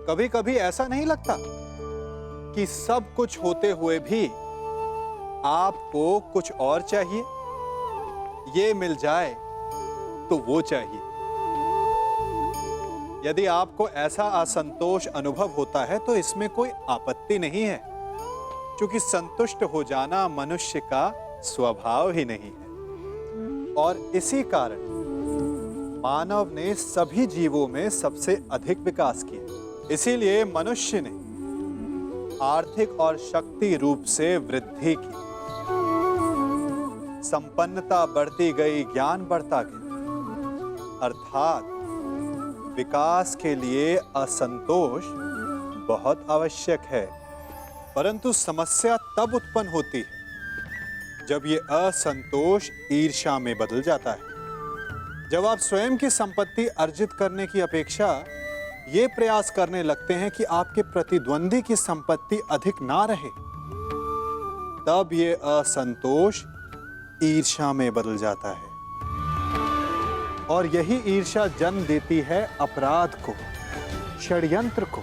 कभी कभी ऐसा नहीं लगता कि सब कुछ होते हुए भी आपको कुछ और चाहिए? ये मिल जाए तो वो चाहिए। यदि आपको ऐसा असंतोष अनुभव होता है तो इसमें कोई आपत्ति नहीं है, क्योंकि संतुष्ट हो जाना मनुष्य का स्वभाव ही नहीं है। और इसी कारण मानव ने सभी जीवों में सबसे अधिक विकास किया। इसीलिए मनुष्य ने आर्थिक और शक्ति रूप से वृद्धि की, संपन्नता बढ़ती गई, ज्ञान बढ़ता गया। अर्थात विकास के लिए असंतोष बहुत आवश्यक है। परंतु समस्या तब उत्पन्न होती है जब ये असंतोष ईर्ष्या में बदल जाता है। जब आप स्वयं की संपत्ति अर्जित करने की अपेक्षा ये प्रयास करने लगते हैं कि आपके प्रतिद्वंदी की संपत्ति अधिक ना रहे, तब ये असंतोष ईर्ष्या में बदल जाता है। और यही ईर्ष्या जन्म देती है अपराध को, षड्यंत्र को।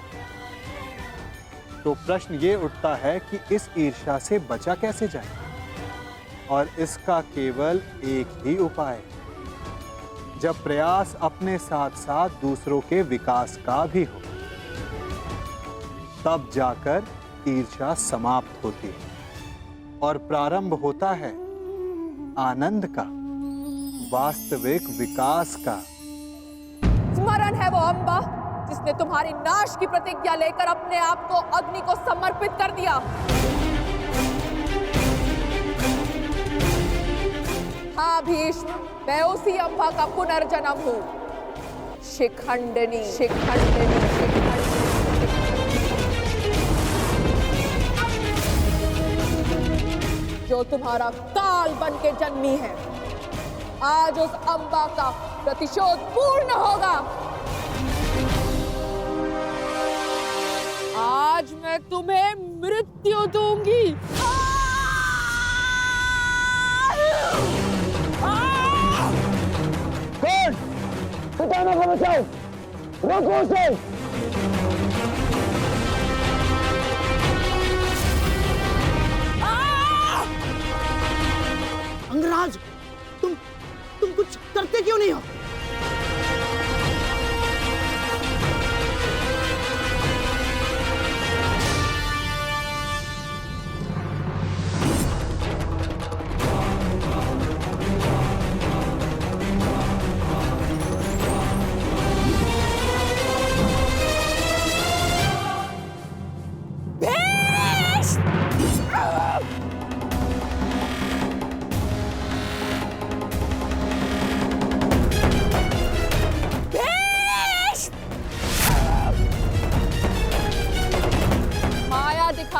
तो प्रश्न ये उठता है कि इस ईर्ष्या से बचा कैसे जाए? और इसका केवल एक ही उपाय है, जब प्रयास अपने साथ साथ दूसरों के विकास का भी हो, तब जाकर ईर्ष्या समाप्त होती है और प्रारंभ होता है आनंद का, वास्तविक विकास का। स्मरण है वो अम्बा जिसने तुम्हारी नाश की प्रतिज्ञा लेकर अपने आप को अग्नि को समर्पित कर दिया। हाँ भीष्म, मैं उसी अम्बा का पुनर्जन्म हूँ। शिखंडिनी, शिखंडिनी, शिखंडिनी। जो तुम्हारा काल बन के जन्मी है, आज उस अम्बा का प्रतिशोध पूर्ण होगा। आज मैं तुम्हें मृत्यु दूंगी। कौन? पितामह को बचाओ, रोको उसे। अंगराज, तुम कुछ करते क्यों नहीं हो?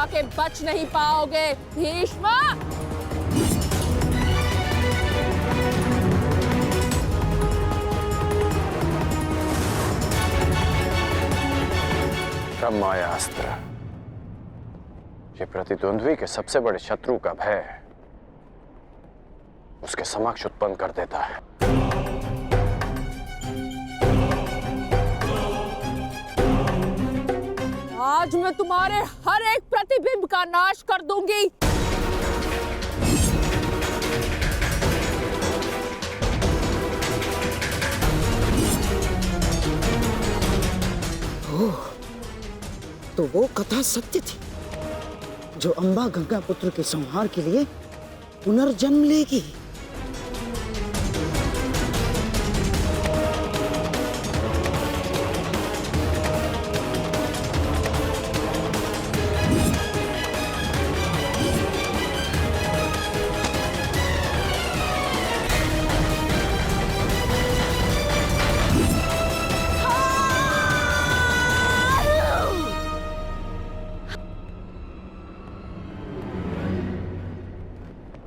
के बच नहीं पाओगे भीष्म। ब्रह्मास्त्र, ये प्रतिद्वंद्वी के सबसे बड़े शत्रु का भय उसके समक्ष उत्पन्न कर देता है। आज मैं तुम्हारे हर एक प्रतिबिंब का नाश कर दूंगी। ओह, तो वो कथा सत्य थी, जो अम्बा गंगा पुत्र के संहार के लिए पुनर्जन्म लेगी।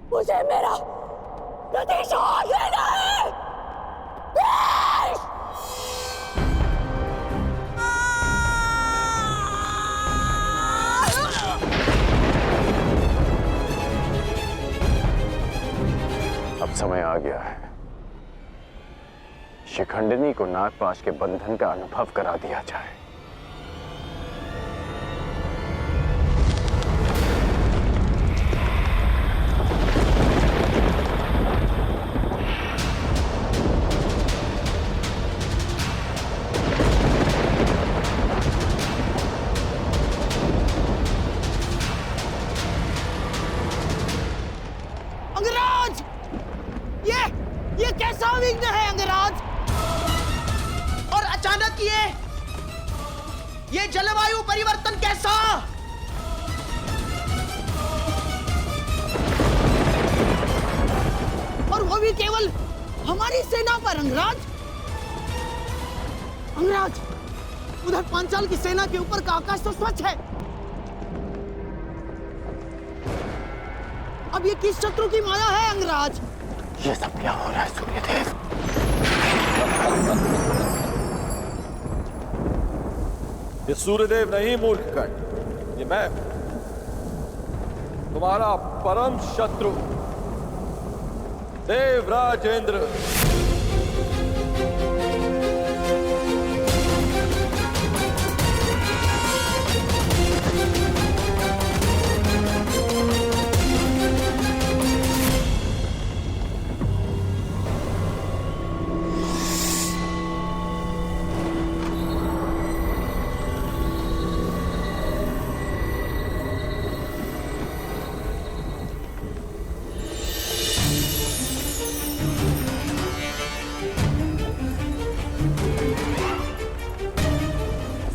मुझे मेरा प्रतिशोध लेना है। अब समय आ गया है, शिखंडिनी को नागपाश के बंधन का अनुभव करा दिया जाए। ये जलवायु परिवर्तन कैसा? और वो भी केवल हमारी सेना पर। अंगराज, अंगराज, उधर पांचाल की सेना के ऊपर का आकाश तो स्वच्छ है। अब ये किस शत्रु की माया है अंगराज? ये सब क्या हो रहा है सूर्यदेव? ये सूर्यदेव नहीं मूर्खगण, ये मैं, तुम्हारा परम शत्रु देवराज इंद्र।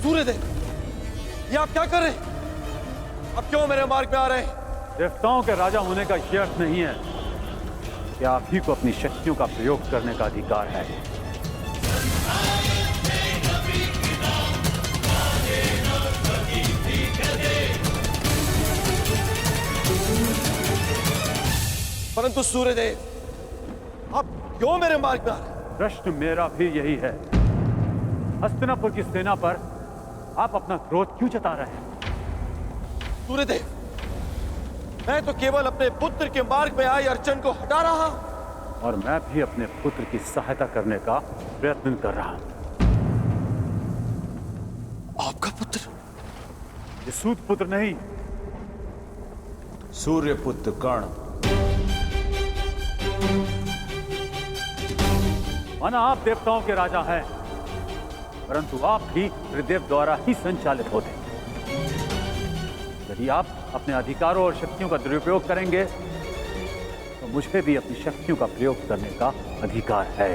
सूर्यदेव, ये आप क्या कर रहे हैं? अब क्यों मेरे मार्ग में आ रहे हैं? देवताओं के राजा होने का यह अर्थ नहीं है कि आप ही को अपनी शक्तियों का प्रयोग करने का अधिकार है। परंतु सूर्यदेव, आप क्यों मेरे मार्ग में आ रहे हैं? प्रश्न मेरा भी यही है। हस्तिनापुर की सेना पर आप अपना क्रोध क्यों जता रहे हैं? सूर्यदेव, मैं तो केवल अपने पुत्र के मार्ग में आई अड़चन को हटा रहा हूं। और मैं भी अपने पुत्र की सहायता करने का प्रयत्न कर रहा हूं। आपका पुत्र? ये सूत पुत्र नहीं, सूर्यपुत्र कर्ण। माना आप देवताओं के राजा हैं, परंतु आप भी त्रिदेव द्वारा ही संचालित होते हैं। यदि आप अपने अधिकारों और शक्तियों का दुरुपयोग करेंगे तो मुझे भी अपनी शक्तियों का प्रयोग करने का अधिकार है।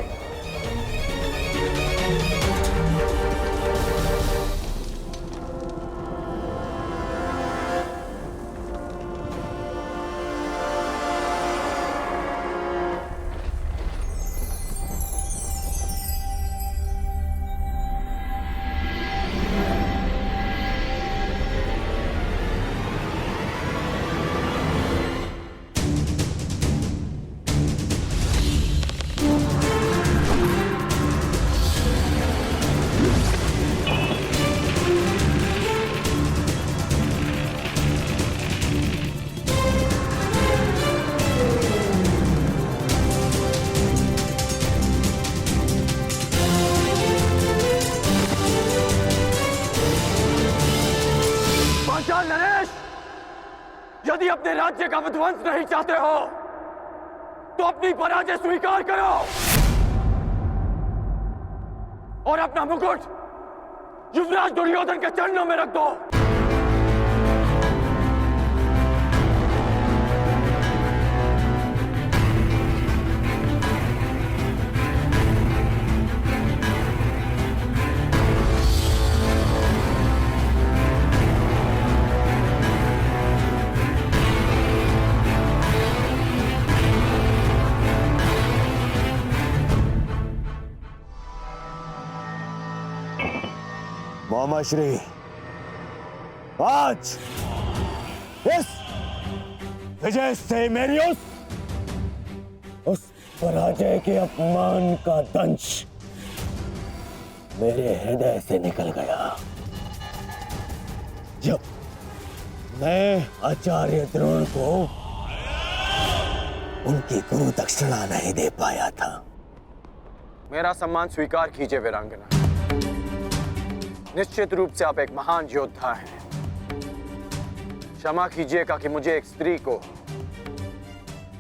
नरेश, यदि अपने राज्य का विध्वंस नहीं चाहते हो तो अपनी पराजय स्वीकार करो और अपना मुकुट युवराज दुर्योधन के चरणों में रख दो। मामाश्री, आज इस विजय से मेरी उस पराजय के अपमान का दंश मेरे हृदय से निकल गया जब मैं आचार्य द्रोण को उनकी गुरु दक्षिणा नहीं दे पाया था। मेरा सम्मान स्वीकार कीजिए वीरांगना। निश्चित रूप से आप एक महान योद्धा हैं। क्षमा कीजिएगा कि मुझे एक स्त्री को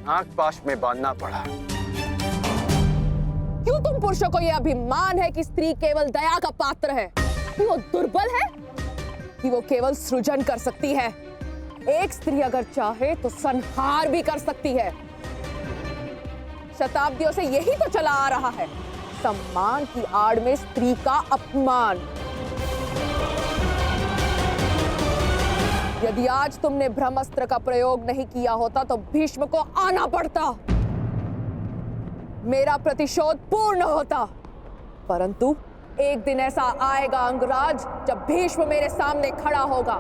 नागपाश में बांधना पड़ा। क्यों तुम पुरुषों को यह अभिमान है कि स्त्री केवल दया का पात्र है, कि वो दुर्बल है, कि वो केवल सृजन कर सकती है? एक स्त्री अगर चाहे तो संहार भी कर सकती है। शताब्दियों से यही तो चला आ रहा है। सम्मान की आड़ में स्त्री का अपमान। यदि आज तुमने ब्रह्मास्त्र का प्रयोग नहीं किया होता तो भीष्म को आना पड़ता, मेरा प्रतिशोध पूर्ण होता। परंतु एक दिन ऐसा आएगा अंगराज जब भीष्म मेरे सामने खड़ा होगा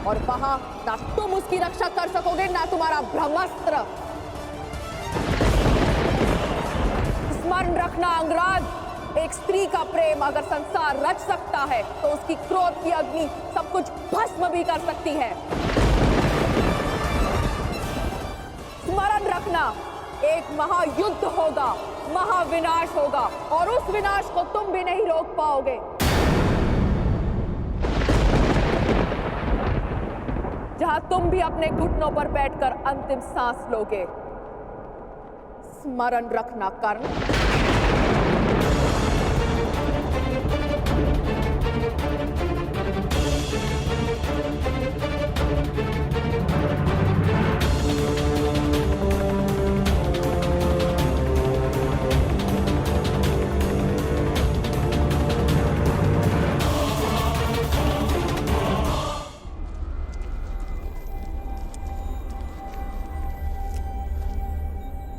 और वहां ना तुम उसकी रक्षा कर सकोगे ना तुम्हारा ब्रह्मास्त्र। स्मरण रखना अंगराज, एक स्त्री का प्रेम अगर संसार रच सकता है तो उसकी क्रोध की अग्नि सब कुछ भस्म भी कर सकती है। स्मरण रखना, एक महायुद्ध होगा, महाविनाश होगा और उस विनाश को तुम भी नहीं रोक पाओगे। जहां तुम भी अपने घुटनों पर बैठकर अंतिम सांस लोगे। स्मरण रखना कर्ण।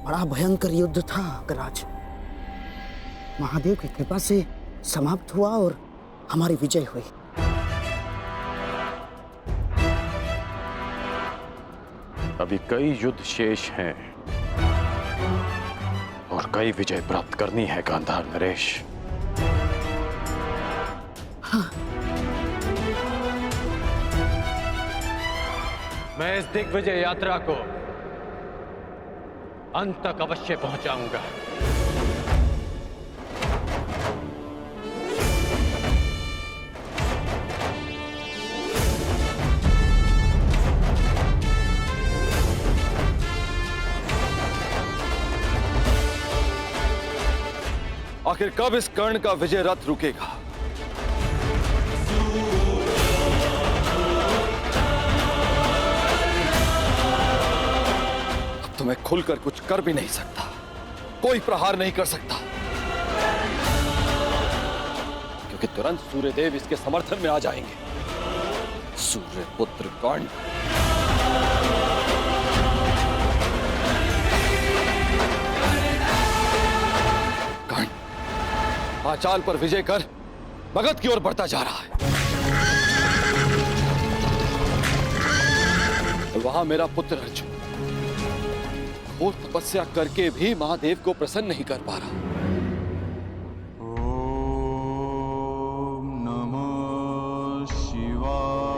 बड़ा भयंकर युद्ध था अंगराज। महादेव की कृपा से समाप्त हुआ और हमारी विजय हुई। अभी कई युद्ध शेष हैं और कई विजय प्राप्त करनी है गांधार नरेश। हाँ। मैं इस दिग्विजय यात्रा को अंत तक अवश्य पहुंचाऊंगा। आखिर कब इस कर्ण का विजय रथ रुकेगा? अब तो मैं खुलकर कुछ कर भी नहीं सकता, कोई प्रहार नहीं कर सकता, क्योंकि तुरंत सूर्यदेव इसके समर्थन में आ जाएंगे। सूर्यपुत्र कर्ण, पांचाल पर विजय कर मगध की ओर बढ़ता जा रहा है। वहां मेरा पुत्र अर्जुन घोर तपस्या करके भी महादेव को प्रसन्न नहीं कर पा रहा। ओम नमः शिवाय।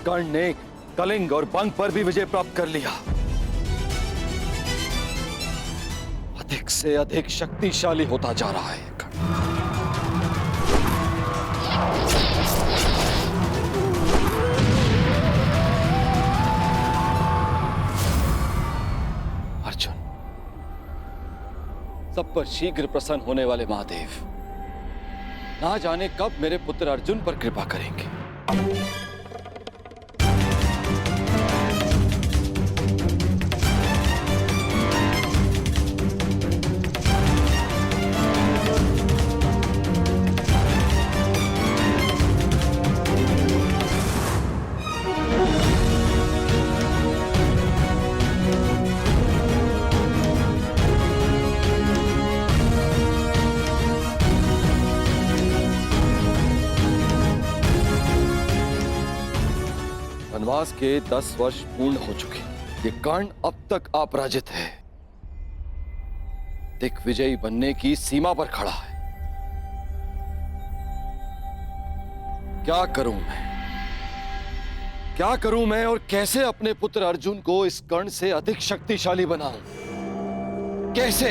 कर्ण ने कलिंग और बंग पर भी विजय प्राप्त कर लिया। अधिक से अधिक शक्तिशाली होता जा रहा है अर्जुन। सब पर शीघ्र प्रसन्न होने वाले महादेव ना जाने कब मेरे पुत्र अर्जुन पर कृपा करेंगे। वनवास के 10 वर्ष पूर्ण हो चुके। ये कर्ण अब तक अपराजित है, दिग्विजयी बनने की सीमा पर खड़ा है। क्या करूं मैं और कैसे अपने पुत्र अर्जुन को इस कर्ण से अधिक शक्तिशाली बनाऊं? कैसे?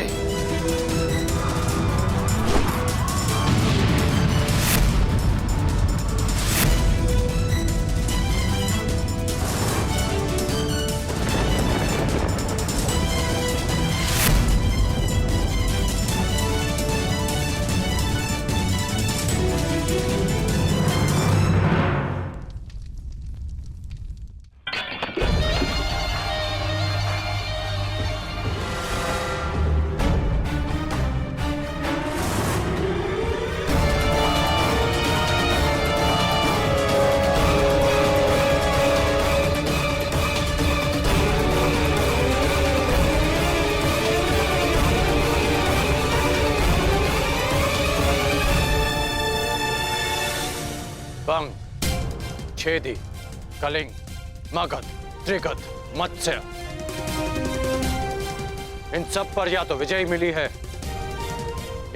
बंग, छेदी, कलिंग, मगध, त्रिगध, मत्स्य, इन सब पर या तो विजय मिली है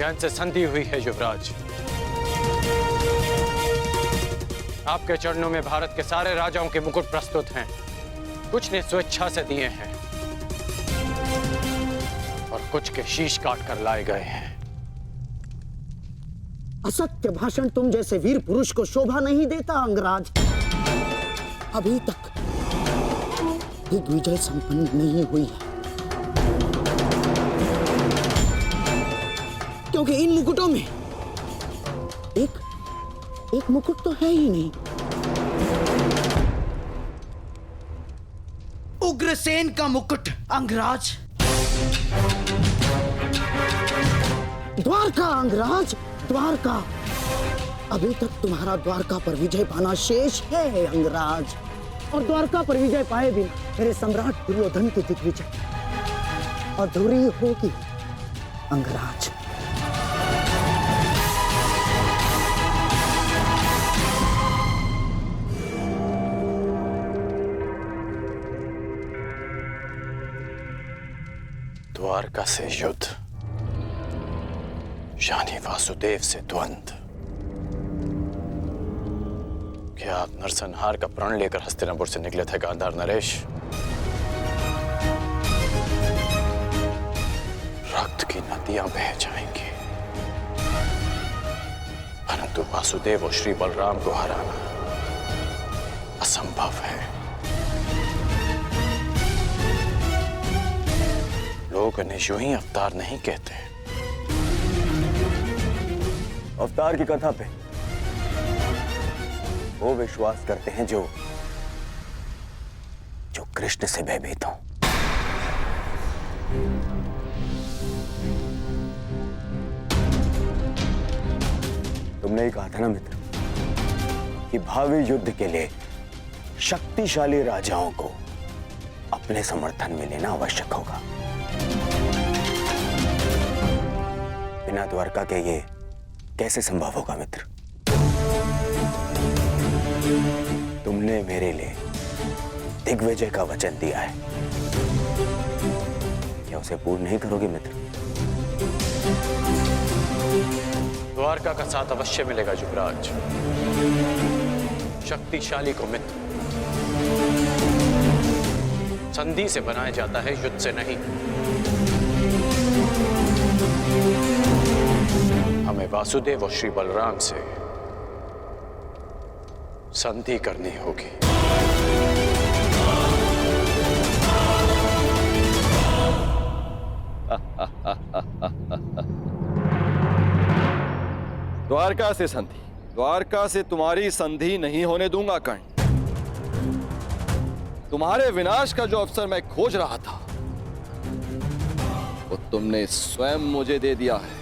या इनसे संधि हुई है। युवराज, आपके चरणों में भारत के सारे राजाओं के मुकुट प्रस्तुत हैं। कुछ ने स्वेच्छा से दिए हैं और कुछ के शीश काट कर लाए गए हैं। असत्य भाषण तुम जैसे वीर पुरुष को शोभा नहीं देता अंगराज। अभी तक दिग्विजय संपन्न नहीं हुई है, क्योंकि इन मुकुटों में एक मुकुट तो है ही नहीं। उग्रसेन का मुकुट अंगराज। द्वारका अंगराज, द्वारका। अभी तक तुम्हारा द्वारका पर विजय पाना शेष है अंगराज, और द्वारका पर विजय पाए बिना मेरे सम्राट दुर्योधन की दिग्विजय अधूरी होगी अंगराज। द्वारका से युद्ध यानी वासुदेव से द्वंद्व। क्या आप नरसंहार का प्रण लेकर हस्तिनापुर से निकले थे गांधार नरेश? रक्त की नदियां बह जाएंगी, परंतु वासुदेव और श्री बलराम को हराना असंभव है। लोग इन्हें यूं ही अवतार नहीं कहते। अवतार की कथा पे वो विश्वास करते हैं जो कृष्ण से भयभीत हो। तुमने ही कहा था ना मित्र कि भावी युद्ध के लिए शक्तिशाली राजाओं को अपने समर्थन में लेना आवश्यक होगा। बिना द्वारका के ये कैसे संभव होगा मित्र? तुमने मेरे लिए दिग्विजय का वचन दिया है, क्या उसे पूर्ण नहीं करोगे मित्र? द्वारका का साथ अवश्य मिलेगा युवराज। शक्तिशाली को मित्र संधि से बनाया जाता है, युद्ध से नहीं। हमें वासुदेव और श्री बलराम से संधि करनी होगी। द्वारका से संधि? द्वारका से तुम्हारी संधि नहीं होने दूंगा कर्ण। तुम्हारे विनाश का जो अवसर मैं खोज रहा था वो तुमने स्वयं मुझे दे दिया है।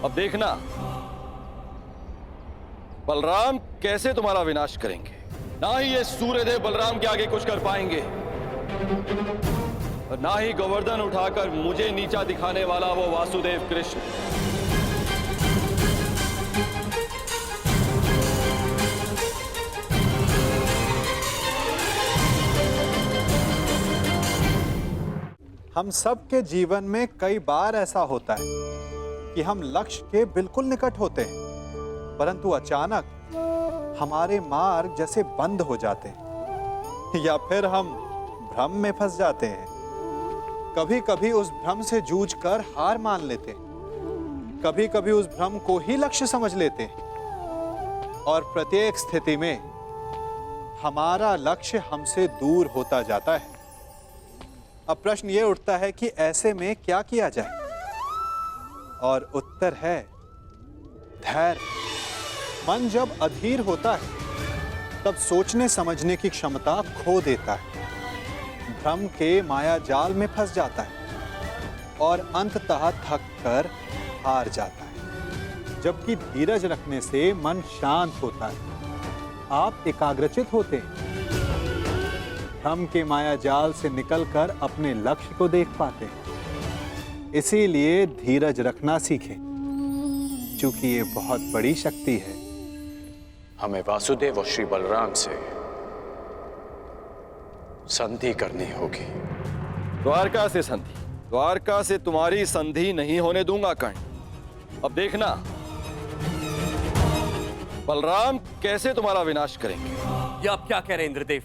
अब देखना बलराम कैसे तुम्हारा विनाश करेंगे। ना ही ये सूर्यदेव बलराम के आगे कुछ कर पाएंगे और ना ही गोवर्धन उठाकर मुझे नीचा दिखाने वाला वो वासुदेव कृष्ण। हम सब के जीवन में कई बार ऐसा होता है कि हम लक्ष्य के बिल्कुल निकट होते हैं, परंतु अचानक हमारे मार्ग जैसे बंद हो जाते हैं या फिर हम भ्रम में फंस जाते हैं। कभी कभी उस भ्रम से जूझकर हार मान लेते हैं, कभी कभी उस भ्रम को ही लक्ष्य समझ लेते हैं, और प्रत्येक स्थिति में हमारा लक्ष्य हमसे दूर होता जाता है। अब प्रश्न यह उठता है कि ऐसे में क्या किया जाए, और उत्तर है धैर्य। मन जब अधीर होता है तब सोचने समझने की क्षमता खो देता है, भ्रम के माया जाल में फंस जाता है और अंततः थक कर हार जाता है। जबकि धीरज रखने से मन शांत होता है, आप एकाग्रचित होते हैं, भ्रम के माया जाल से निकलकर अपने लक्ष्य को देख पाते हैं। इसीलिए धीरज रखना सीखें, क्योंकि ये बहुत बड़ी शक्ति है। हमें वासुदेव और श्री बलराम से संधि करनी होगी। द्वारका से संधि? द्वारका से तुम्हारी संधि नहीं होने दूंगा कर्ण। अब देखना बलराम कैसे तुम्हारा विनाश करेंगे। ये आप क्या कह रहे हैं इंद्रदेव?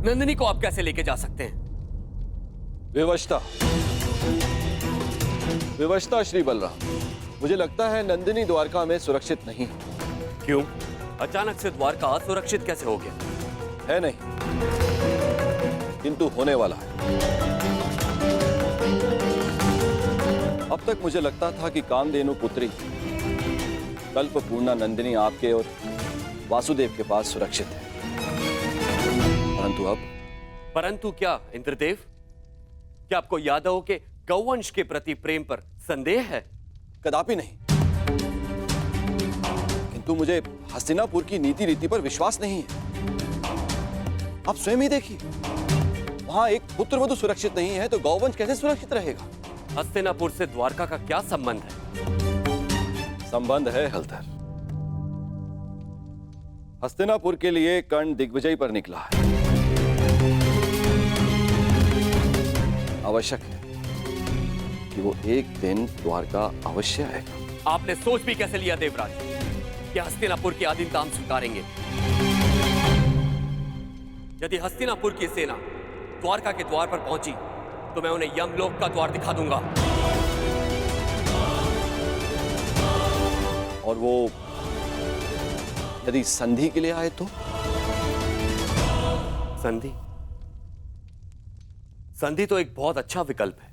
नंदिनी को आप कैसे लेके जा सकते हैं? विवशता, विवशता श्री बलराम। मुझे लगता है नंदिनी द्वारका में सुरक्षित नहीं है। क्यों? अचानक से द्वारका असुरक्षित कैसे हो गया? है नहीं, किंतु होने वाला है। अब तक मुझे लगता था कि कामधेनु पुत्री कल्पपूर्णा नंदिनी आपके और वासुदेव के पास सुरक्षित है, परंतु अब? परंतु क्या इंद्रदेव? क्या आपको यादवों के गौवंश के प्रति प्रेम पर संदेह है? कदापि नहीं, किंतु मुझे हस्तिनापुर की नीति रीति पर विश्वास नहीं है। आप स्वयं ही देखिए, वहां एक पुत्र वधु सुरक्षित नहीं है तो गौवंश कैसे सुरक्षित रहेगा? हस्तिनापुर से द्वारका का क्या संबंध है? संबंध है हलधर। हस्तिनापुर के लिए कर्ण दिग्विजय पर निकला है। आवश्यक है कि वो एक दिन द्वारका अवश्य आएगा। आपने सोच भी कैसे लिया देवराज कि हस्तिनापुर की अधीनता हम स्वीकारेंगे? यदि हस्तिनापुर की सेना द्वारका के द्वार पर पहुंची तो मैं उन्हें यमलोक का द्वार दिखा दूंगा। और वो यदि संधि के लिए आए तो? संधि? संधि तो एक बहुत अच्छा विकल्प है।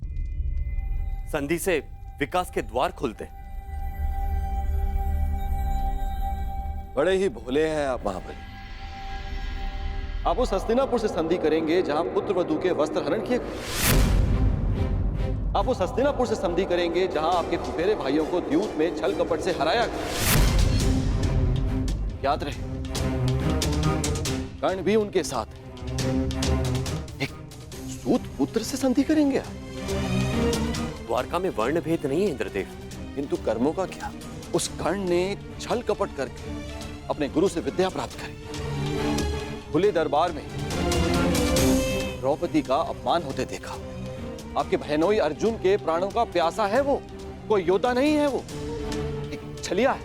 संधि से विकास के द्वार खुलते हैं। बड़े ही भोले हैं आप महाबली। आप उस हस्तिनापुर से संधि करेंगे जहां पुत्र वधू के वस्त्र हरण किए गए। आप उस हस्तिनापुर से संधि करेंगे जहां आपके फुफेरे भाइयों को द्यूत में छल कपट से हराया गया। याद रहे, कर्ण भी उनके साथ है। एक सूत पुत्र से संधि करेंगे आप? द्वारका में वर्ण भेद नहीं है इंद्रदेव। किंतु कर्मों का क्या? उस कर्ण ने छल कपट करके अपने गुरु से विद्या प्राप्त करी। खुले दरबार में द्रौपदी का अपमान होते देखा। आपके बहनोई अर्जुन के प्राणों का प्यासा है वो, कोई योद्धा नहीं है वो, एक छलिया है।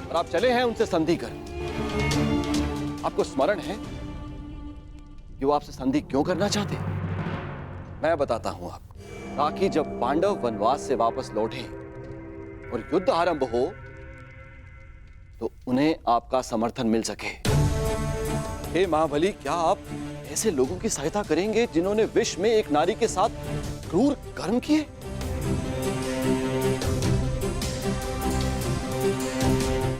और आप चले हैं उनसे संधि कर। आपको स्मरण है कि वो आपसे संधि क्यों करना चाहते? मैं बताता हूं आपको, ताकि जब पांडव वनवास से वापस लौटे और युद्ध आरंभ हो तो उन्हें आपका समर्थन मिल सके। हे महाबली, क्या आप ऐसे लोगों की सहायता करेंगे जिन्होंने विष में एक नारी के साथ क्रूर कर्म किए?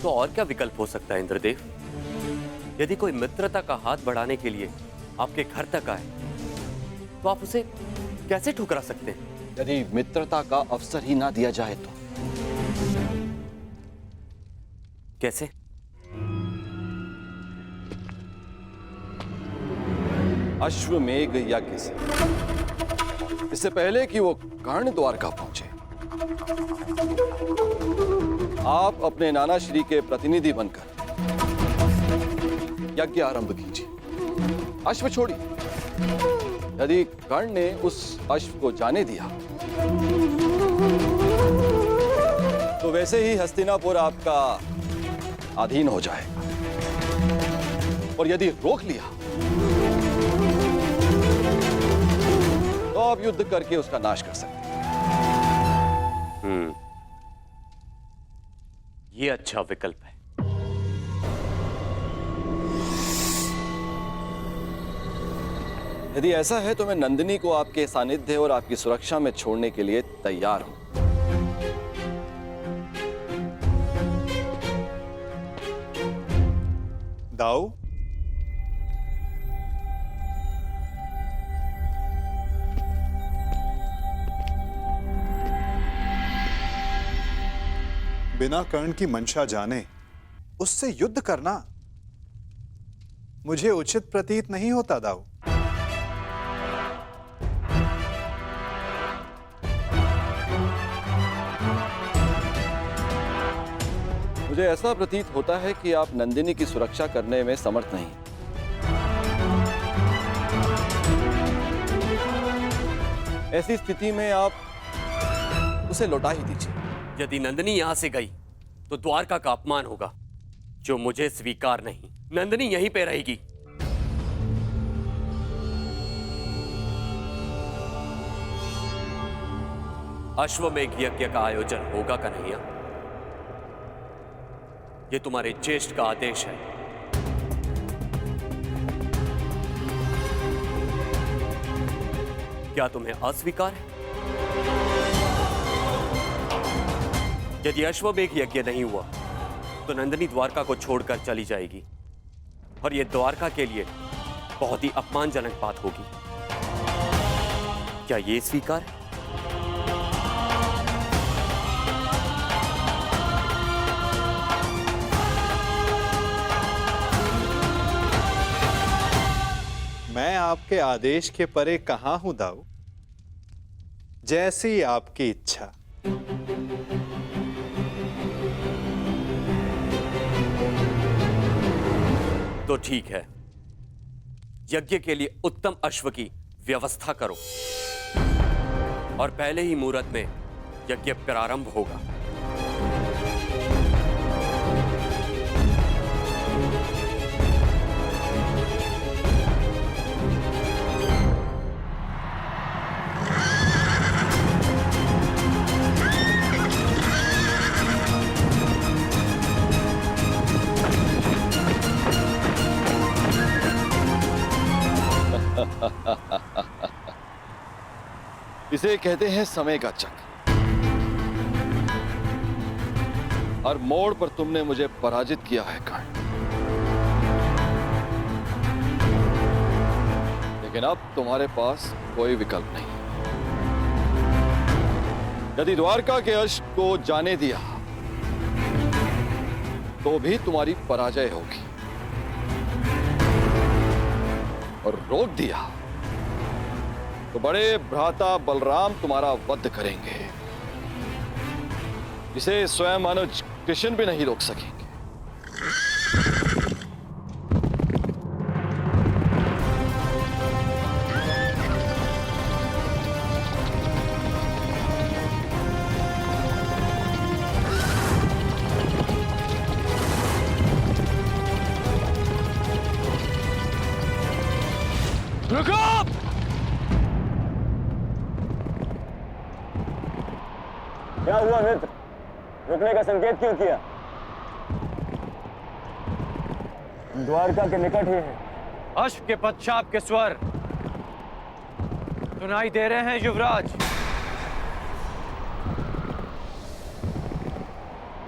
तो और क्या विकल्प हो सकता है इंद्रदेव? यदि कोई मित्रता का हाथ बढ़ाने के लिए आपके घर तक आए तो आप उसे कैसे ठुकरा सकते हैं? यदि मित्रता का अवसर ही ना दिया जाए तो? कैसे? अश्वमेघ यज्ञ से, इससे पहले कि वो कर्ण द्वारका पहुंचे, आप अपने नाना श्री के प्रतिनिधि बनकर यज्ञ आरंभ कीजिए। अश्व छोड़िए, यदि कर्ण ने उस अश्व को जाने दिया तो वैसे ही हस्तिनापुर आपका अधीन हो जाएगा, और यदि रोक लिया तो आप युद्ध करके उसका नाश कर सकते हैं। ये अच्छा विकल्प है। यदि ऐसा है तो मैं नंदिनी को आपके सानिध्य और आपकी सुरक्षा में छोड़ने के लिए तैयार हूं। दाऊ, बिना कर्ण की मंशा जाने उससे युद्ध करना मुझे उचित प्रतीत नहीं होता दाऊ। मुझे ऐसा प्रतीत होता है कि आप नंदिनी की सुरक्षा करने में समर्थ नहीं। ऐसी स्थिति में आप उसे लौटा ही दीजिए। यदि नंदिनी यहां से गई तो द्वारका का अपमान होगा, जो मुझे स्वीकार नहीं। नंदिनी यहीं पे रहेगी। अश्वमेघ यज्ञ का आयोजन होगा कन्हैया? ये तुम्हारे ज्येष्ठ का आदेश है। क्या तुम्हें अस्वीकार है? यदि अश्वमेघ यज्ञ नहीं हुआ तो नंदिनी द्वारका को छोड़कर चली जाएगी, और यह द्वारका के लिए बहुत ही अपमानजनक बात होगी। क्या यह स्वीकार है? मैं आपके आदेश के परे कहां हूं दाऊ। जैसी आपकी इच्छा। तो ठीक है, यज्ञ के लिए उत्तम अश्व की व्यवस्था करो, और पहले ही मुहूर्त में यज्ञ प्रारंभ होगा। इसे कहते हैं समय का चक्र। हर मोड़ पर तुमने मुझे पराजित किया है कर्ण, लेकिन अब तुम्हारे पास कोई विकल्प नहीं। यदि द्वारका के अश्व को जाने दिया तो भी तुम्हारी पराजय होगी, और रोक दिया तो बड़े भ्राता बलराम तुम्हारा वध करेंगे, जिसे स्वयं अनुज कृष्ण भी नहीं रोक सकेंगे। रुको! क्या हुआ मित्र? रुकने का संकेत क्यों किया? द्वारका के निकट ही है। अश्व के पश्चात के स्वर सुनाई दे रहे हैं युवराज।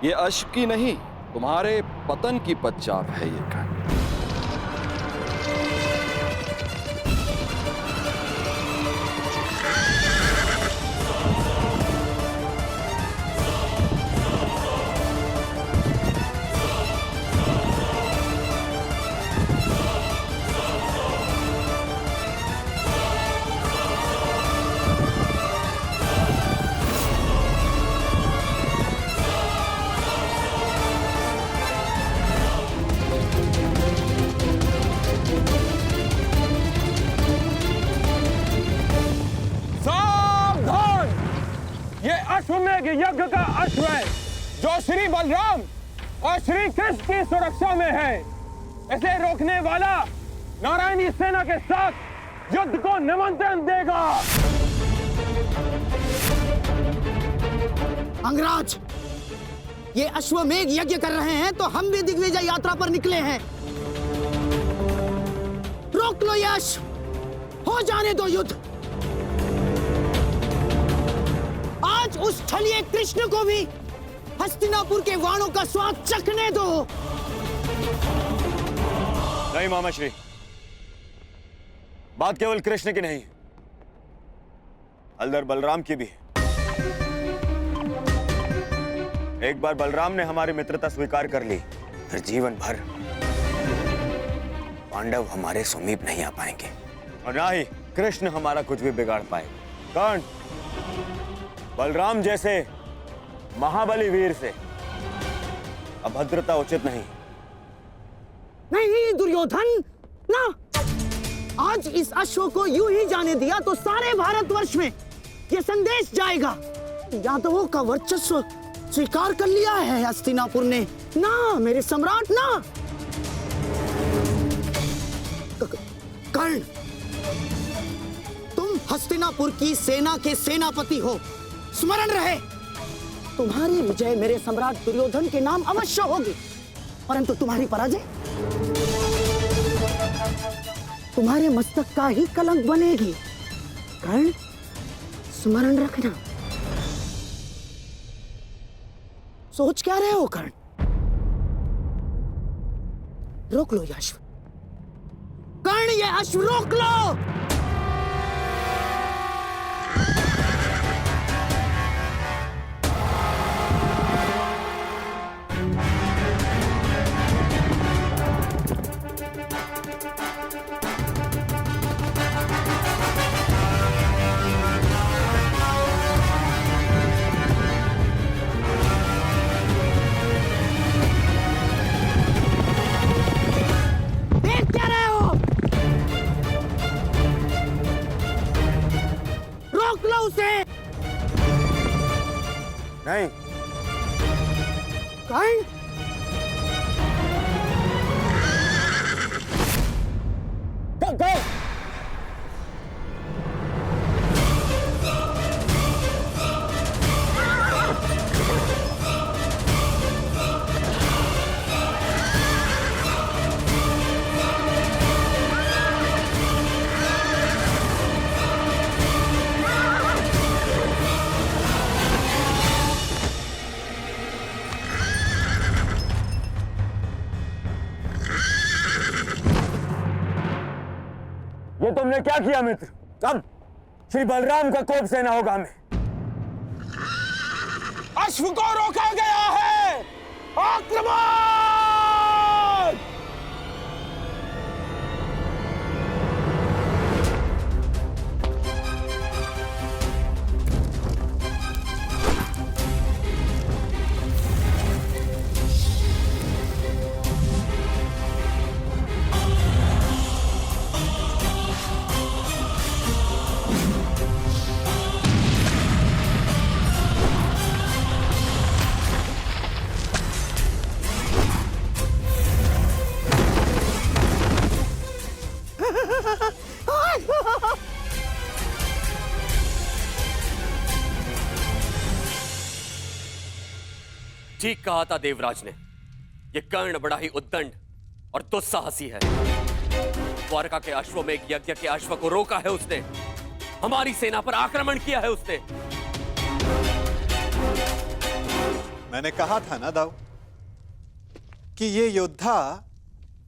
ये अश्व की नहीं, तुम्हारे पतन की पश्चात है ये कर्ण। श्री बलराम और श्री कृष्ण की सुरक्षा में है। इसे रोकने वाला नारायणी सेना के साथ युद्ध को निमंत्रण देगा। अंगराज, ये अश्वमेघ यज्ञ कर रहे हैं तो हम भी दिग्विजय यात्रा पर निकले हैं। रोक लो ये अश्व, हो जाने दो युद्ध। आज उस छलिए कृष्ण को भी हस्तिनापुर के वाणों का स्वाद चखने दो। नहीं मामाश्री, बात केवल कृष्ण की नहीं, हलधर बलराम की भी है। एक बार बलराम ने हमारी मित्रता स्वीकार कर ली, फिर जीवन भर पांडव हमारे समीप नहीं आ पाएंगे और ना ही कृष्ण हमारा कुछ भी बिगाड़ पाए। कर्ण, बलराम जैसे महाबली वीर से अभद्रता उचित नहीं। नहीं दुर्योधन, ना। आज इस अश्व को यूं ही जाने दिया तो सारे भारतवर्ष में यह संदेश जाएगा, यादवों का वर्चस्व स्वीकार कर लिया है हस्तिनापुर ने। ना मेरे सम्राट, ना। कर्ण, तुम हस्तिनापुर की सेना के सेनापति हो, स्मरण रहे। तुम्हारी विजय मेरे सम्राट दुर्योधन के नाम अवश्य होगी, परंतु तुम्हारी पराजय तुम्हारे मस्तक का ही कलंक बनेगी। कर्ण, स्मरण रखना। सोच क्या रहे हो कर्ण? रोक लो ये अश्व। कर्ण, ये अश्व रोक लो। नहीं। कर्ण, गो। ये तुमने क्या किया मित्र? अब श्री बलराम का कोप सेना होगा हमें। अश्व को रोका गया है। आक्रमण! ठीक कहा था देवराज ने, यह कर्ण बड़ा ही उद्दंड और दुस्साहसी है। द्वारका के अश्वमेघ यज्ञ के अश्व को रोका है उसने, हमारी सेना पर आक्रमण किया है उसने। मैंने कहा था ना दाऊ कि ये योद्धा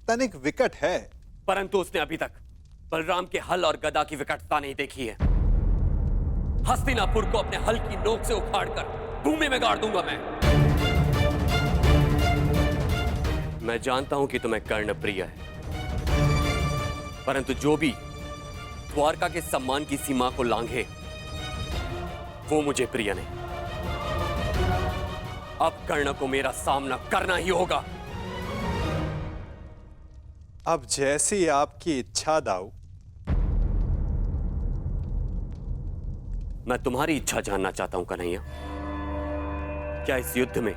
तनिक विकट है, परंतु उसने अभी तक बलराम के हल और गदा की विकटता नहीं देखी है। हस्तिनापुर को अपने हल की नोक से उखाड़कर भूमि में गाड़ दूंगा मैं जानता हूं कि तुम्हें कर्ण प्रिय है, परंतु जो भी द्वारका के सम्मान की सीमा को लांघे वो मुझे प्रिय नहीं। अब कर्ण को मेरा सामना करना ही होगा। अब जैसी आपकी इच्छा दाऊ। मैं तुम्हारी इच्छा जानना चाहता हूं कन्हैया। क्या इस युद्ध में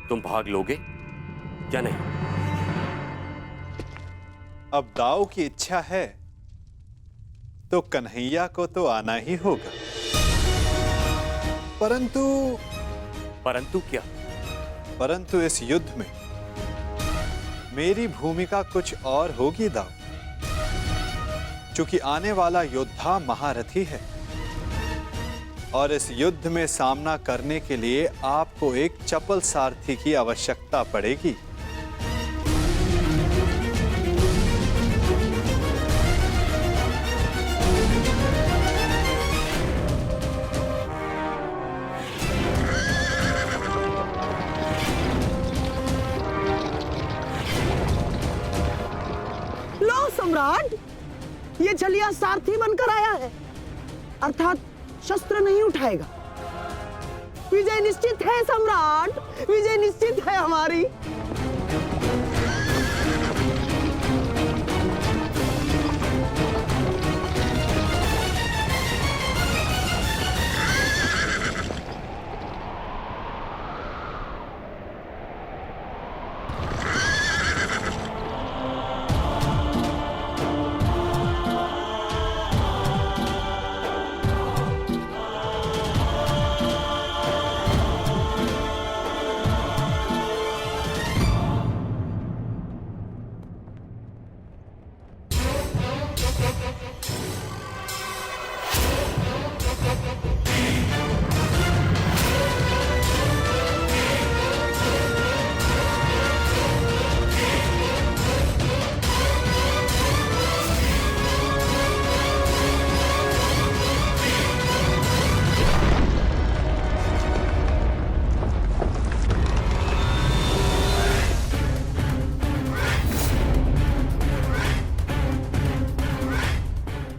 तुम भाग लोगे या नहीं? अब दाऊ की इच्छा है तो कन्हैया को तो आना ही होगा। परंतु क्या? परंतु इस युद्ध में मेरी भूमिका कुछ और होगी दाऊ, क्योंकि आने वाला योद्धा महारथी है और इस युद्ध में सामना करने के लिए आपको एक चपल सारथी की आवश्यकता पड़ेगी। लो सम्राट, ये छलिया सारथी बनकर आया है, अर्थात शस्त्र नहीं उठाएगा। विजय निश्चित है सम्राट, विजय निश्चित है हमारी।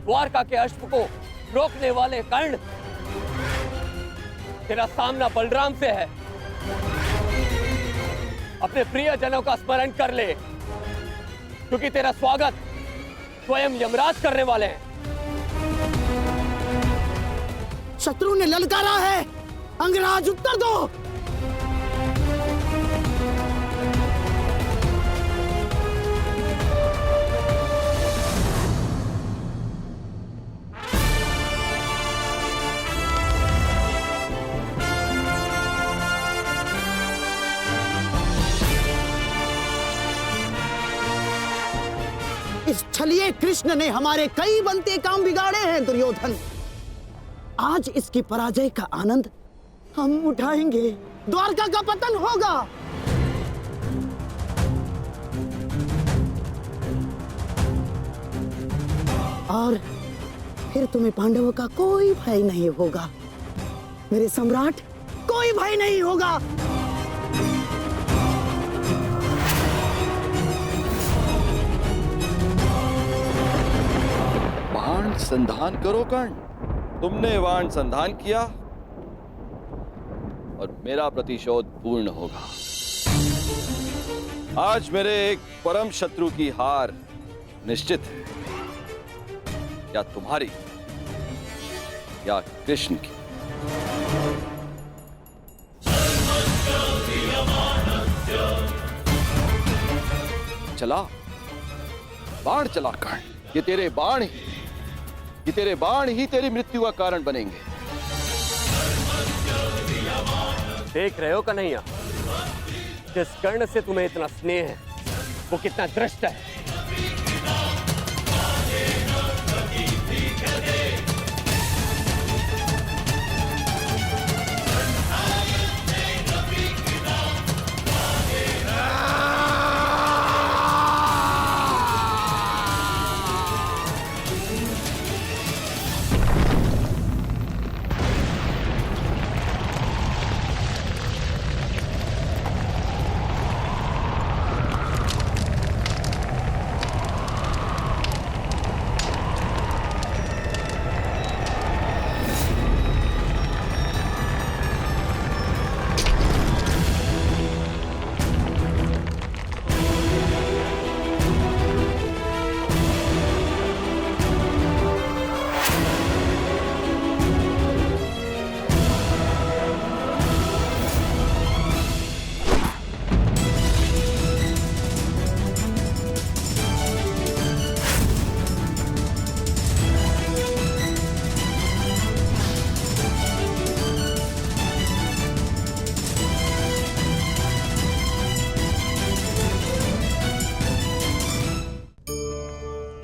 द्वारका के अश्व को रोकने वाले कर्ण, तेरा सामना बलराम से है। अपने प्रियजनों का स्मरण कर ले, क्योंकि तेरा स्वागत स्वयं यमराज करने वाले हैं। शत्रु ने ललकारा है, अंगराज उत्तर दो। इस छलिए कृष्ण ने हमारे कई बनते काम बिगाड़े हैं दुर्योधन। आज इसकी पराजय का आनंद हम उठाएंगे, द्वारका का पतन होगा। और फिर तुम्हें पांडवों का कोई भय नहीं होगा, मेरे सम्राट, कोई भय नहीं होगा। बाण संधान करो कर्ण, तुमने बाण संधान किया और मेरा प्रतिशोध पूर्ण होगा। आज मेरे एक परम शत्रु की हार निश्चित है, या तुम्हारी या कृष्ण की। चला बाण चला कर्ण, ये तेरे बाण ही तेरी मृत्यु का कारण बनेंगे। देख रहे हो कन्हैया, जिस कर्ण से तुम्हें इतना स्नेह है वो कितना दृष्ट है।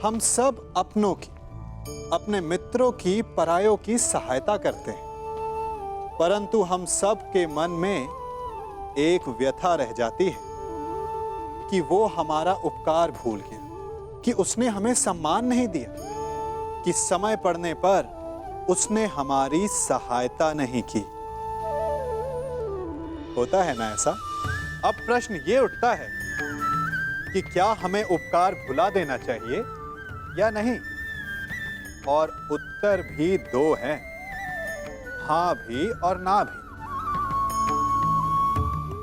हम सब अपनों की, अपने मित्रों की, परायों की सहायता करते हैं, परंतु हम सब के मन में एक व्यथा रह जाती है कि वो हमारा उपकार भूल गया, कि उसने हमें सम्मान नहीं दिया, कि समय पड़ने पर उसने हमारी सहायता नहीं की। होता है ना ऐसा? अब प्रश्न ये उठता है कि क्या हमें उपकार भुला देना चाहिए या नहीं? और उत्तर भी दो हैं, हां भी और ना भी।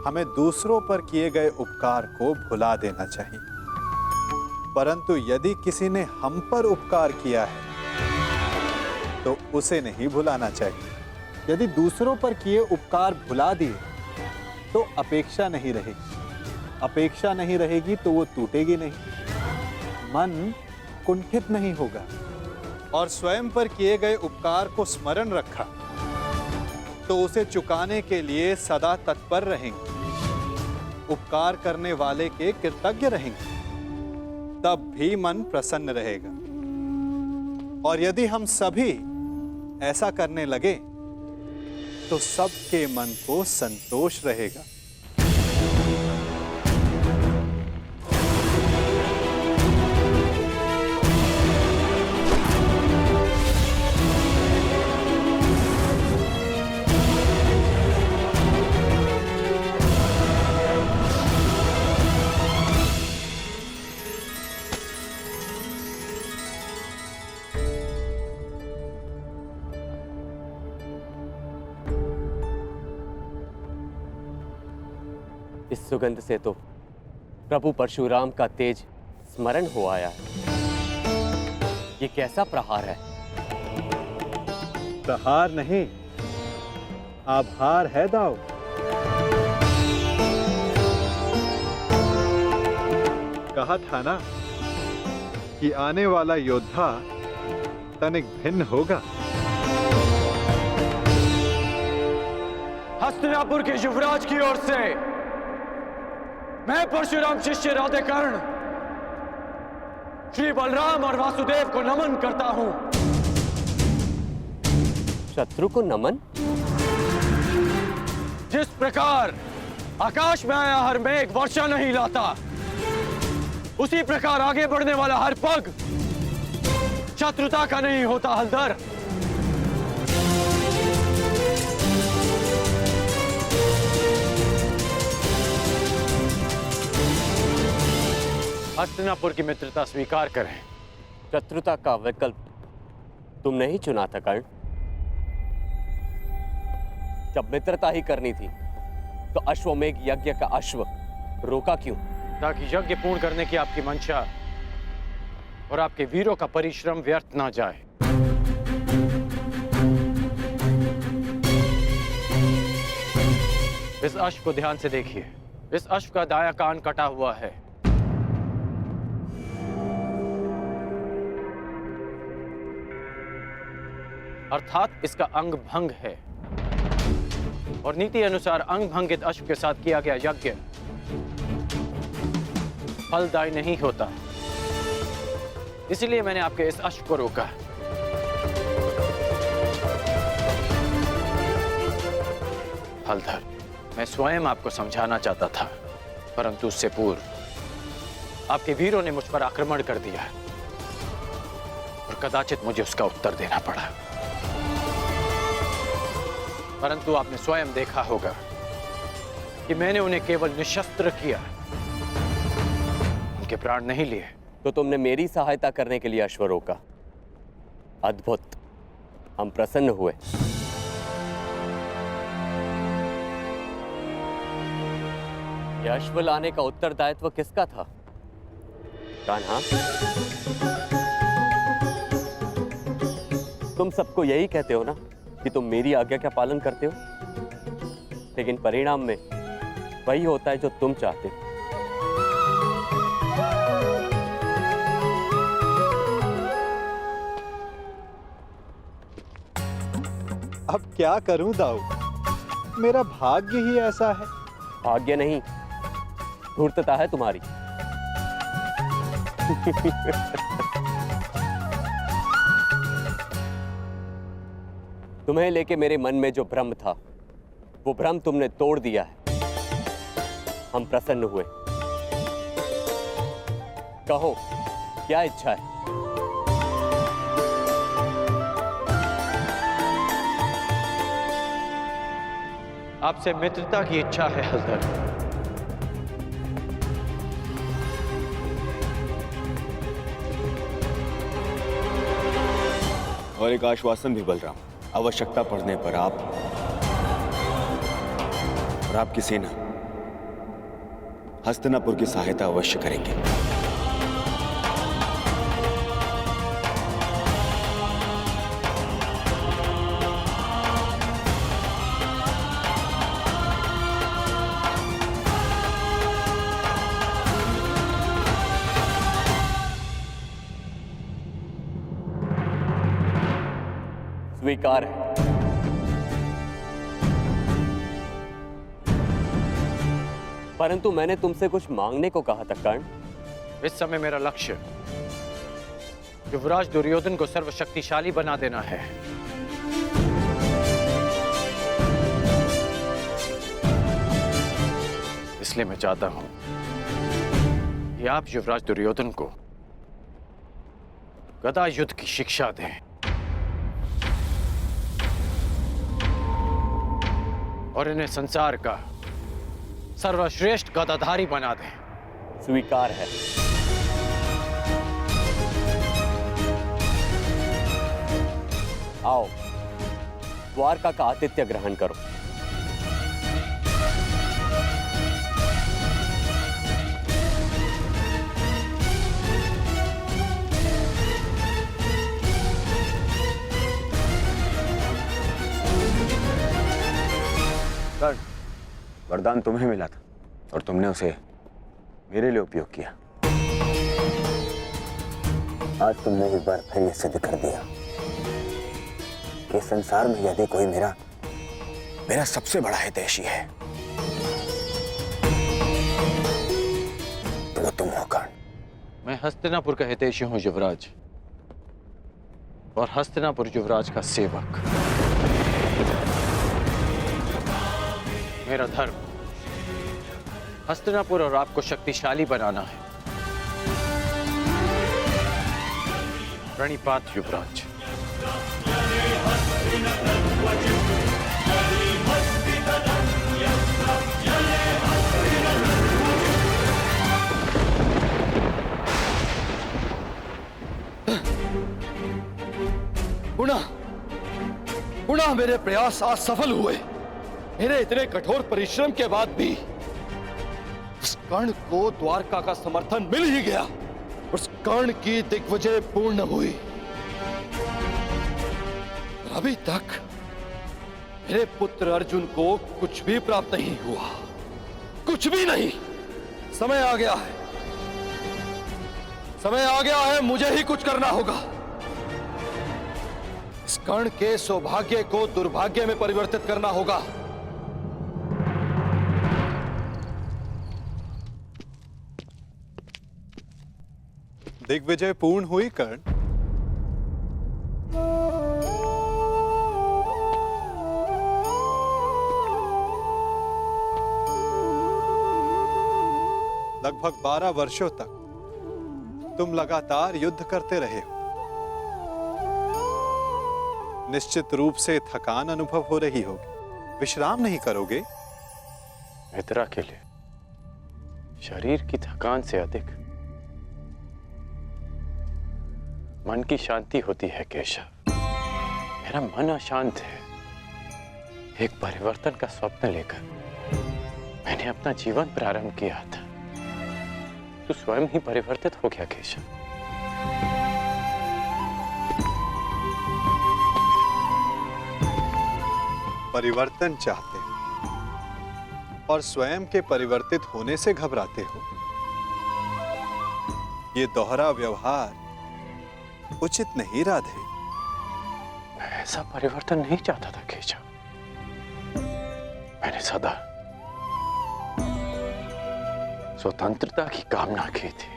हमें दूसरों पर किए गए उपकार को भुला देना चाहिए, परंतु यदि किसी ने हम पर उपकार किया है तो उसे नहीं भुलाना चाहिए। यदि दूसरों पर किए उपकार भुला दिए तो अपेक्षा नहीं रहेगी, अपेक्षा नहीं रहेगी तो वो टूटेगी नहीं, मन कुंठित नहीं होगा, और स्वयं पर किए गए उपकार को स्मरण रखा तो उसे चुकाने के लिए सदा तत्पर रहेंगे, उपकार करने वाले के कृतज्ञ रहेंगे, तब भी मन प्रसन्न रहेगा। और यदि हम सभी ऐसा करने लगे तो सबके मन को संतोष रहेगा। इस सुगंध से तो प्रभु परशुराम का तेज स्मरण हो आया है। ये कैसा प्रहार है? प्रहार नहीं, आभार है दाऊ। कहा था ना कि आने वाला योद्धा तनिक भिन्न होगा। हस्तिनापुर के युवराज की ओर से मैं परशुराम शिष्य राधेकर्ण श्री बलराम और वासुदेव को नमन करता हूं। शत्रु को नमन? जिस प्रकार आकाश में आया हर मेघ वर्षा नहीं लाता, उसी प्रकार आगे बढ़ने वाला हर पग शत्रुता का नहीं होता हलधर। हस्तिनापुर की मित्रता स्वीकार करें। शत्रुता का विकल्प तुमने ही चुना था कर्ण। जब मित्रता ही करनी थी तो अश्वमेघ यज्ञ का अश्व रोका क्यों? ताकि यज्ञ पूर्ण करने की आपकी मंशा और आपके वीरों का परिश्रम व्यर्थ ना जाए। इस अश्व को ध्यान से देखिए। इस अश्व का दायां कान कटा हुआ है। अर्थात इसका अंग भंग है, और नीति अनुसार अंग भंगित अश्व के साथ किया गया यज्ञ फलदायी नहीं होता। इसलिए मैंने आपके इस अश्व को रोका। हलधर, मैं स्वयं आपको समझाना चाहता था, परंतु उससे पूर्व आपके वीरों ने मुझ पर आक्रमण कर दिया और कदाचित मुझे उसका उत्तर देना पड़ा। परंतु आपने स्वयं देखा होगा कि मैंने उन्हें केवल निशस्त्र किया, उनके प्राण नहीं लिए। तो तुमने मेरी सहायता करने के लिए अश्व रोका। अद्भुत, हम प्रसन्न हुए। यह अश्व लाने का उत्तरदायित्व किसका था? कान्हा, तुम सबको यही कहते हो ना कि तुम मेरी आज्ञा का पालन करते हो, लेकिन परिणाम में वही होता है जो तुम चाहते हो। अब क्या करूं दाऊ, मेरा भाग्य ही ऐसा है। भाग्य नहीं, धूर्तता है तुम्हारी। तुम्हें लेके मेरे मन में जो भ्रम था, वो भ्रम तुमने तोड़ दिया है। हम प्रसन्न हुए। कहो, क्या इच्छा है? आपसे मित्रता की इच्छा है हलधर। और एक आश्वासन भी बलराम, आवश्यकता पड़ने पर आप और आपकी सेना हस्तिनापुर की सहायता अवश्य करेंगे। स्वीकार है। परंतु मैंने तुमसे कुछ मांगने को कहा था कर्ण। इस समय मेरा लक्ष्य युवराज दुर्योधन को सर्वशक्तिशाली बना देना है। इसलिए मैं चाहता हूं कि आप युवराज दुर्योधन को गदा युद्ध की शिक्षा दें और इन्हें संसार का सर्वश्रेष्ठ गदाधारी बना दें। स्वीकार है। आओ, द्वारका का आतिथ्य ग्रहण करो। कर्ण, वरदान तुम्हें मिला था और तुमने उसे मेरे लिए उपयोग किया। आज तुमने एक बार फिर ये सिद्ध कर दिया कि संसार में यदि कोई मेरा सबसे बड़ा हितैषी है तो वो तुम हो कर्ण। मैं हस्तिनापुर का हितैषी हूं युवराज, और हस्तिनापुर युवराज का सेवक। मेरा धर्म हस्तिनापुर और आपको शक्तिशाली बनाना है। प्रणिपात युवराज। गुणा मेरे प्रयास आज सफल हुए। मेरे इतने कठोर परिश्रम के बाद भी उस कर्ण को द्वारका का समर्थन मिल ही गया। उस कर्ण की दिग्विजय पूर्ण हुई। अभी तक मेरे पुत्र अर्जुन को कुछ भी प्राप्त नहीं हुआ, कुछ भी नहीं। समय आ गया है, समय आ गया है, मुझे ही कुछ करना होगा। इस कर्ण के सौभाग्य को दुर्भाग्य में परिवर्तित करना होगा। दिग्विजय पूर्ण हुई कर्ण। लगभग 12 वर्षों तक तुम लगातार युद्ध करते रहे हो। निश्चित रूप से थकान अनुभव हो रही होगी। विश्राम नहीं करोगे? मित्रा के लिए शरीर की थकान से अधिक मन की शांति होती है केशव। मेरा मन अशांत है। एक परिवर्तन का स्वप्न लेकर मैंने अपना जीवन प्रारंभ किया था। तू स्वयं ही परिवर्तित हो गया केशव। परिवर्तन चाहते हो और स्वयं के परिवर्तित होने से घबराते हो। ये दोहरा व्यवहार उचित नहीं राधे। मैं ऐसा परिवर्तन नहीं चाहता था केशव। मैंने सदा स्वतंत्रता की कामना की थी,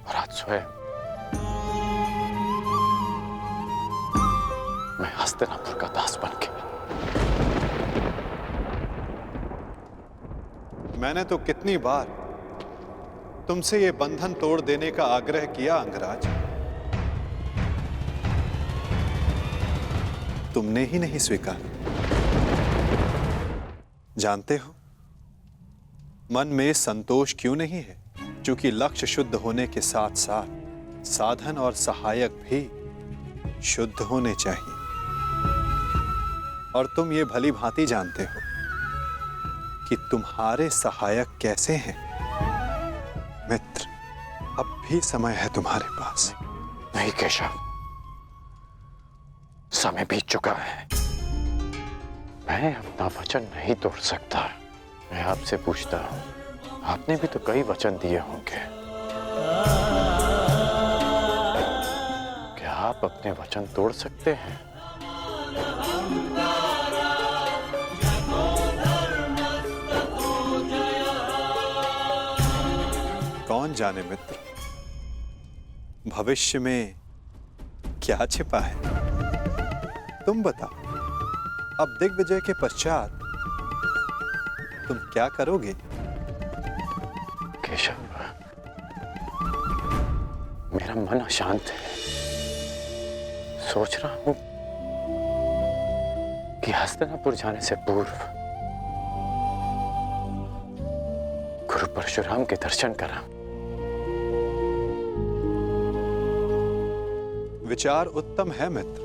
और आज स्वयं मैं हस्तिनापुर का दास बन के। मैंने तो कितनी बार तुमसे ये बंधन तोड़ देने का आग्रह किया अंगराज, तुमने ही नहीं स्वीकार। जानते हो मन में संतोष क्यों नहीं है? क्योंकि लक्ष्य शुद्ध होने के साथ साथ साधन और सहायक भी शुद्ध होने चाहिए। और तुम ये भली भांति जानते हो कि तुम्हारे सहायक कैसे हैं। मित्र, अब भी समय है तुम्हारे पास। नहीं केशव, समय बीत चुका है। मैं अपना वचन नहीं तोड़ सकता। मैं आपसे पूछता हूं, आपने भी तो कई वचन दिए होंगे, क्या आप अपने वचन तोड़ सकते हैं? कौन जाने मित्र, भविष्य में क्या छिपा है। तुम बताओ, अब दिग्विजय के पश्चात तुम क्या करोगे? केशव, मेरा मन अशांत है। सोच रहा हूं कि हस्तिनापुर जाने से पूर्व गुरु परशुराम के दर्शन करा। विचार उत्तम है मित्र,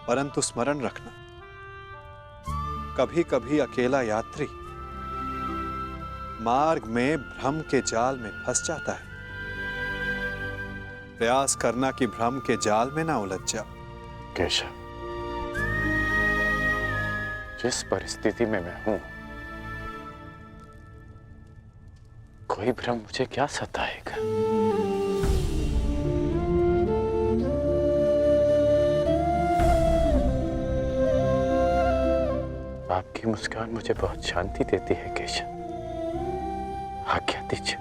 परंतु स्मरण रखना, कभी कभी अकेला यात्री मार्ग में भ्रम के जाल में फंस जाता है। प्रयास करना कि भ्रम के जाल में ना उलझ जाओ। केशव, जिस परिस्थिति में मैं हूं, कोई भ्रम मुझे क्या सताएगा। आपकी मुस्कान मुझे बहुत शांति देती है केशव। आज्ञा दीजिए।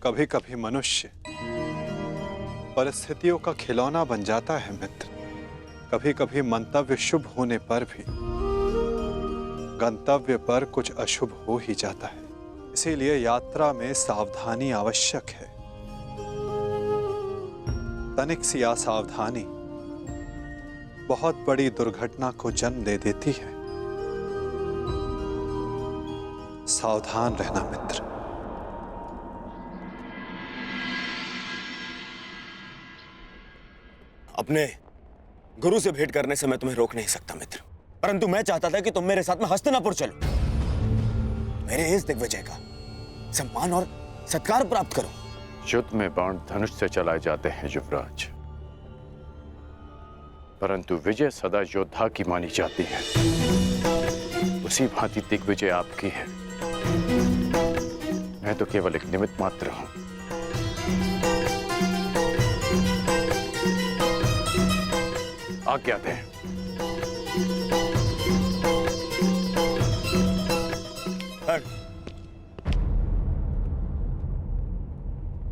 कभी कभी मनुष्य परिस्थितियों का खिलौना बन जाता है मित्र। कभी कभी मंतव्य शुभ होने पर भी गंतव्य पर कुछ अशुभ हो ही जाता है। इसीलिए यात्रा में सावधानी आवश्यक है। तनिक सी असावधानी बहुत बड़ी दुर्घटना को जन्म दे देती है। सावधान रहना मित्र। अपने गुरु से भेंट करने से मैं तुम्हें रोक नहीं सकता मित्र, परंतु मैं चाहता था कि तुम मेरे साथ में हस्तिनापुर चलो, मेरे इस दिग्विजय का सम्मान और सत्कार प्राप्त करो। युद्ध में बाण धनुष से चलाए जाते हैं युवराज, परंतु विजय सदा योद्धा की मानी जाती है। उसी भांति दिग्विजय आपकी है। मैं तो केवल एक निमित्त मात्र हूं। आज्ञा दें।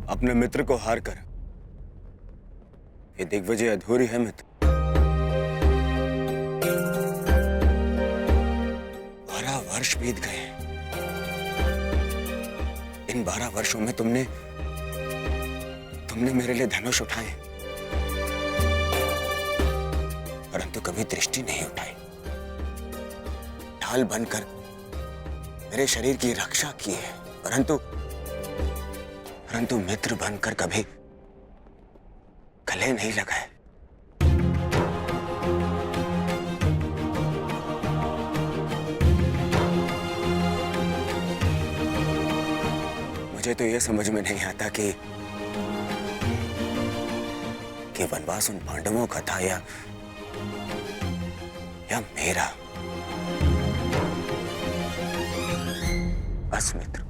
अपने मित्र को हार कर ये दिग्विजय अधूरी है मित्र। 12 वर्ष बीत गए। इन 12 वर्षों में तुमने मेरे लिए धनुष उठाए, परंतु कभी दृष्टि नहीं उठाई। ढाल बनकर मेरे शरीर की रक्षा की है, परंतु मित्र बनकर कभी गले नहीं लगाए। मुझे तो यह समझ में नहीं आता कि वनवास उन पांडवों का था या बस मित्र,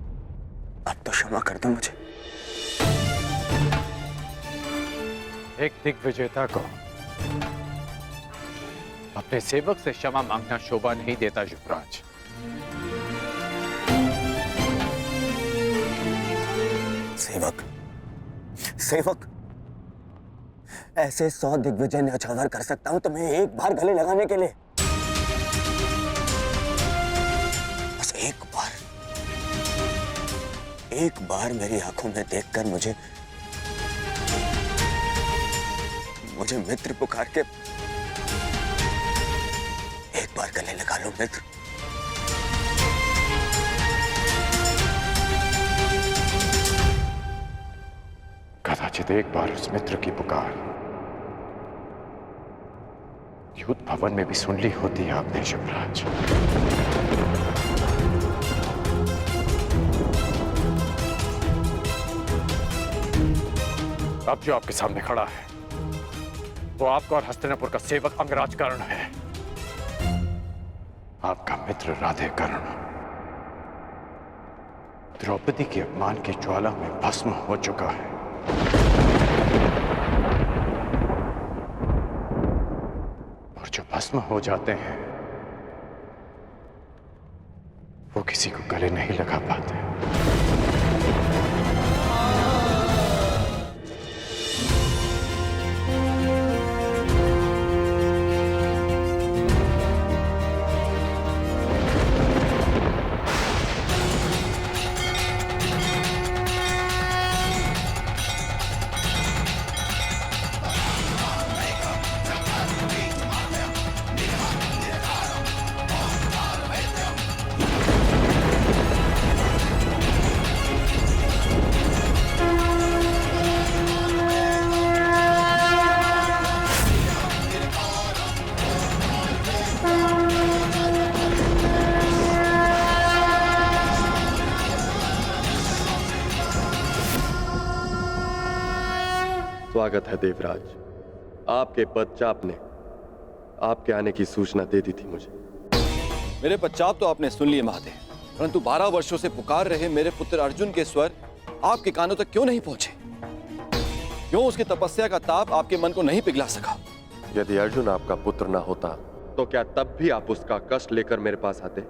अब तो क्षमा कर दो मुझे। एक दिग्विजेता को अपने सेवक से क्षमा मांगना शोभा नहीं देता युवराज। सेवक, सेवक, ऐसे 100 दिग्विजय न्यौछावर कर सकता हूं तुम्हें एक बार गले लगाने के लिए। बस एक बार मेरी आंखों में देखकर मुझे मित्र पुकार के एक बार गले लगा लो मित्र। कदाचित एक बार उस मित्र की पुकार युद्ध भवन में भी सुन ली होती आपने युवराज। अब जो आपके सामने खड़ा है वो आपका और हस्तिनापुर का सेवक अंगराज कर्ण है, आपका मित्र राधे कर्ण द्रौपदी के अपमान की ज्वाला में भस्म हो चुका है। और जो भस्म हो जाते हैं वो किसी को गले नहीं लगा पाते। स्वागत है देवराज। आपके पदचाप ने आपके आने की सूचना दे दी थी मुझे। मेरे पदचाप तो आपने सुन लिए महादेव, परंतु 12 वर्षों से पुकार रहे मेरे पुत्र अर्जुन के स्वर आपके कानों तक क्यों नहीं पहुंचे? क्यों उसकी तपस्या का ताप आपके मन को नहीं पिघला सका? यदि अर्जुन आपका पुत्र ना होता तो क्या तब भी आप उसका कष्ट लेकर मेरे पास आते?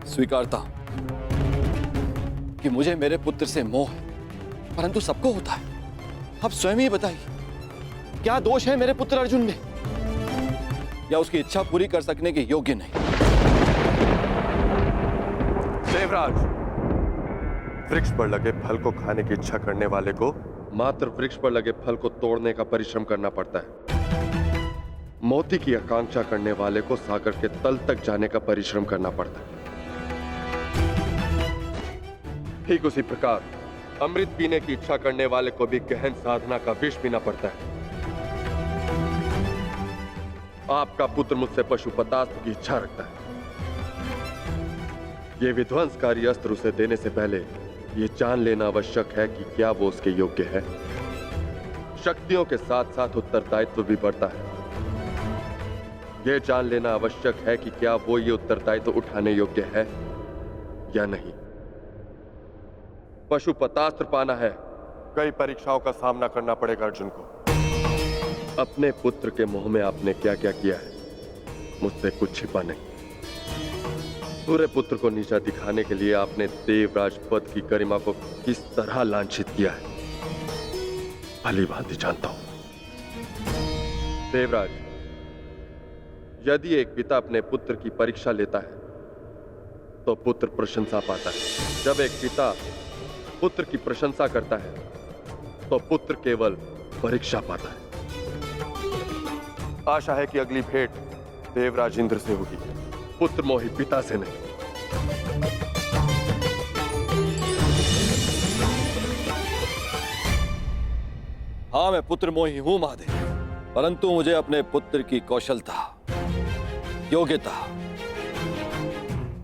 स्वीकारता हूं कि मुझे मेरे पुत्र से मोह है, परंतु सबको होता है। अब स्वयं ही बताइए, क्या दोष है मेरे पुत्र अर्जुन में, या उसकी इच्छा पूरी कर सकने के योग्य नहीं? देवराज, वृक्ष पर लगे फल को खाने की इच्छा करने वाले को मात्र वृक्ष पर लगे फल को तोड़ने का परिश्रम करना पड़ता है। मोती की आकांक्षा करने वाले को सागर के तल तक जाने का परिश्रम करना पड़ता है। ठीक उसी प्रकार अमृत पीने की इच्छा करने वाले को भी गहन साधना का विष पीना पड़ता है। आपका पुत्र मुझसे पशुपतास्त्र की इच्छा रखता है। यह विध्वंसकारी अस्त्र उसे देने से पहले यह जान लेना आवश्यक है कि क्या वो उसके योग्य है। शक्तियों के साथ साथ उत्तरदायित्व भी बढ़ता है। यह जान लेना आवश्यक है कि क्या वो ये उत्तरदायित्व उठाने योग्य है या नहीं। पशुपतास्त्र पाना है, कई परीक्षाओं का सामना करना पड़ेगा अर्जुन को। अपने पुत्र के मोह में आपने क्या क्या किया है, मुझसे कुछ छिपा नहीं। पूरे पुत्र को नीचा दिखाने के लिए आपने देवराज पद की गरिमा को किस तरह लांछित किया है, भली भांति जानता हूं। देवराज, यदि एक पिता अपने पुत्र की परीक्षा लेता है तो पुत्र प्रशंसा पाता है। जब एक पिता पुत्र की प्रशंसा करता है तो पुत्र केवल परीक्षा पाता है। आशा है कि अगली भेंट देवराज इंद्र से होगी, पुत्र मोही पिता से नहीं। हाँ, मैं पुत्र मोही हूं महादेव, परंतु मुझे अपने पुत्र की कौशलता, योग्यता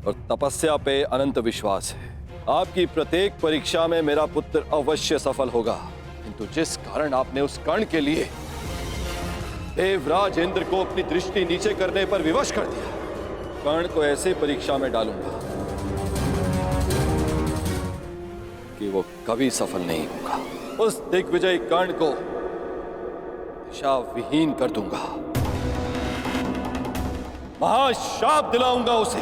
और तपस्या पे अनंत विश्वास है। आपकी प्रत्येक परीक्षा में मेरा पुत्र अवश्य सफल होगा। किंतु जिस कारण आपने उस कर्ण के लिए देवराज इंद्र को अपनी दृष्टि नीचे करने पर विवश कर दिया, कर्ण को ऐसे परीक्षा में डालूंगा कि वो कभी सफल नहीं होगा। उस दिग्विजय कर्ण को दिशा विहीन कर दूंगा, महाशाप दिलाऊंगा उसे।